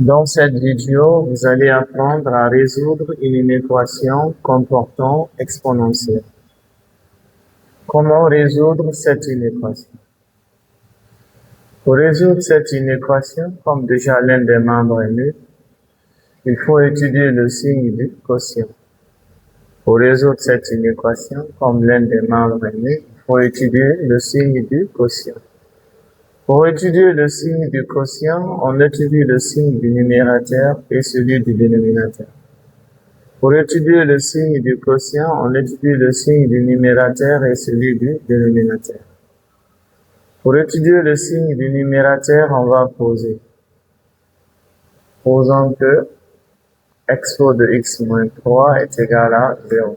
Dans cette vidéo, vous allez apprendre à résoudre une équation comportant exponentielle. Comment résoudre cette inéquation? Pour résoudre cette inéquation, comme déjà l'un des membres est nul, il faut étudier le signe du quotient. Pour résoudre cette inéquation, comme l'un des membres est nul, il faut étudier le signe du quotient. Pour étudier le signe du quotient, on étudie le signe du numérateur et celui du dénominateur. Pour étudier le signe du quotient, on étudie le signe du numérateur et celui du dénominateur. Pour étudier le signe du numérateur, on va poser. Posons que expo de x moins 3 est égal à 0.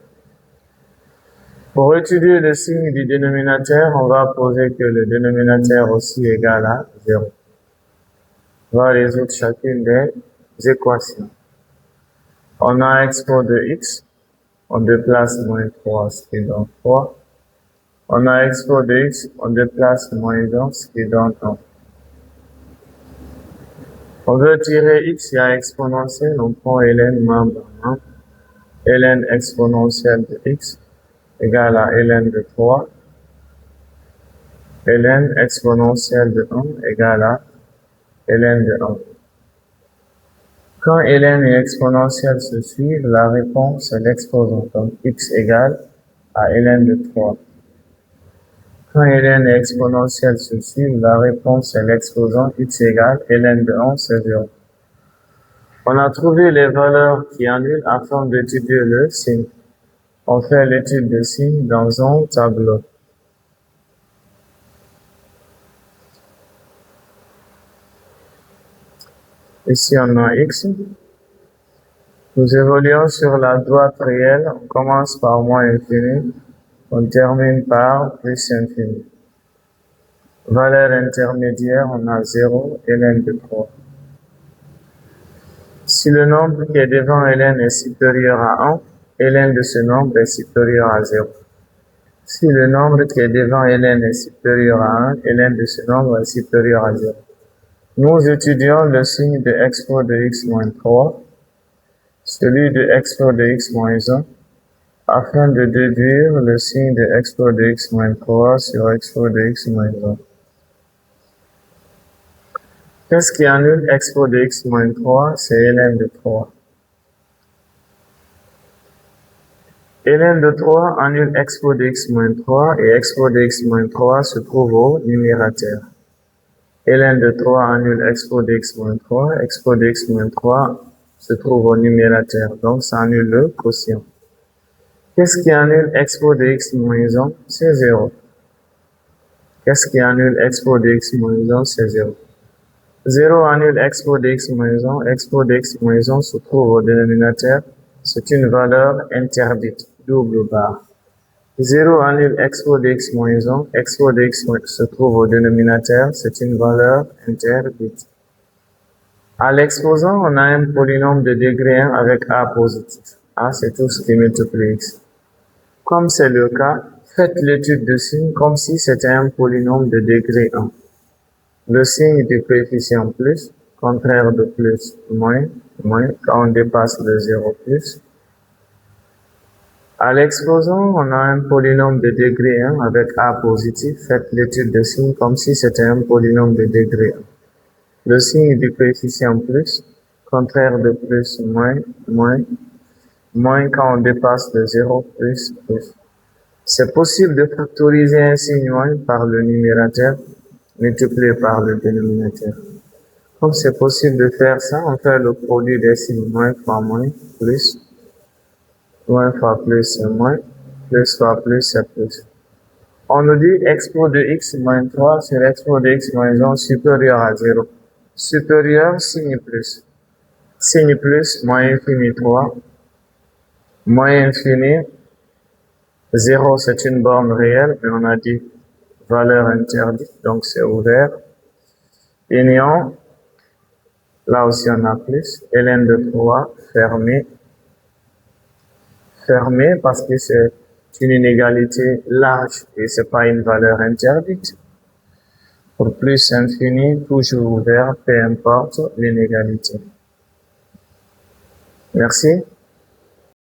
Pour étudier le signe du dénominateur, on va poser que le dénominateur aussi est égal à 0. On va résoudre chacune des équations. On a expo de x, on déplace moins 3, ce qui donne 3. On a expo de x, on déplace moins 1, ce qui donne 1. On veut tirer x, il y a exponentielle, on prend ln membre 1. ln exponentielle de x égale à ln de 3. ln exponentielle de 1 égale à ln de 1. Quand ln et exponentielle se suivent, la réponse est l'exposant. Donc x égale à ln de 3. Quand ln et exponentielle se suivent, la réponse est l'exposant x égale ln de 1, c'est 0. On a trouvé les valeurs qui annulent afin d'étudier le signe. On fait l'étude de signe dans un tableau. Ici, on a x. Nous évoluons sur la droite réelle. On commence par moins infini. On termine par plus infini. Valeur intermédiaire, on a 0, ln de 3. Si le nombre qui est devant ln est supérieur à 1, ln de ce nombre est supérieur à 0. Si le nombre qui est devant ln est supérieur à 1, ln de ce nombre est supérieur à 0. Nous étudions le signe de expo de x moins 3, celui de expo de x moins 1, afin de déduire le signe de expo de x moins 3 sur expo de x moins 1. Qu'est-ce qui annule expo de x moins 3? C'est ln de 3. ln de 3 annule expo de x moins 3 et expo de x moins 3 se trouve au numérateur. ln de 3 annule expo de x moins 3, expo de x moins 3 se trouve au numérateur, donc ça annule le quotient. Qu'est-ce qui annule expo de x moins 1? C'est 0. Qu'est-ce qui annule expo de x moins 1? C'est 0. 0 annule expo de x moins 1, expo de x moins 1 se trouve au dénominateur, c'est une valeur interdite, double barre. 0 annule expo de x moins 1, expo de x se trouve au dénominateur, c'est une valeur interdite. À l'exposant, on a un polynôme de degré 1 avec a positif. A, c'est tout ce qui multiplie x. Comme c'est le cas, faites l'étude de signe comme si c'était un polynôme de degré 1. Le signe du coefficient plus, contraire de plus, moins, quand on dépasse le 0 plus. À l'exposant, on a un polynôme de degré 1 avec a positif. Faites l'étude de signe comme si c'était un polynôme de degré 1. Le signe du coefficient plus, contraire de plus, moins quand on dépasse le 0 plus. C'est possible de factoriser un signe moins par le numérateur multiplié par le dénominateur. Comme c'est possible de faire ça, on fait le produit des signes moins fois moins, plus. Moins fois plus, c'est moins. Plus fois plus, c'est plus. On nous dit expo de x moins 3 sur expo de x moins 1 supérieur à 0. Supérieur, signe plus. Signe plus, moins infini 3. Moins infini, 0 c'est une borne réelle, mais on a dit valeur interdite, donc c'est ouvert. Union, là aussi on a plus. ln de 3, fermé. Fermé parce que c'est une inégalité large et c'est pas une valeur interdite. Pour plus infini, toujours ouvert, peu importe l'inégalité. Merci.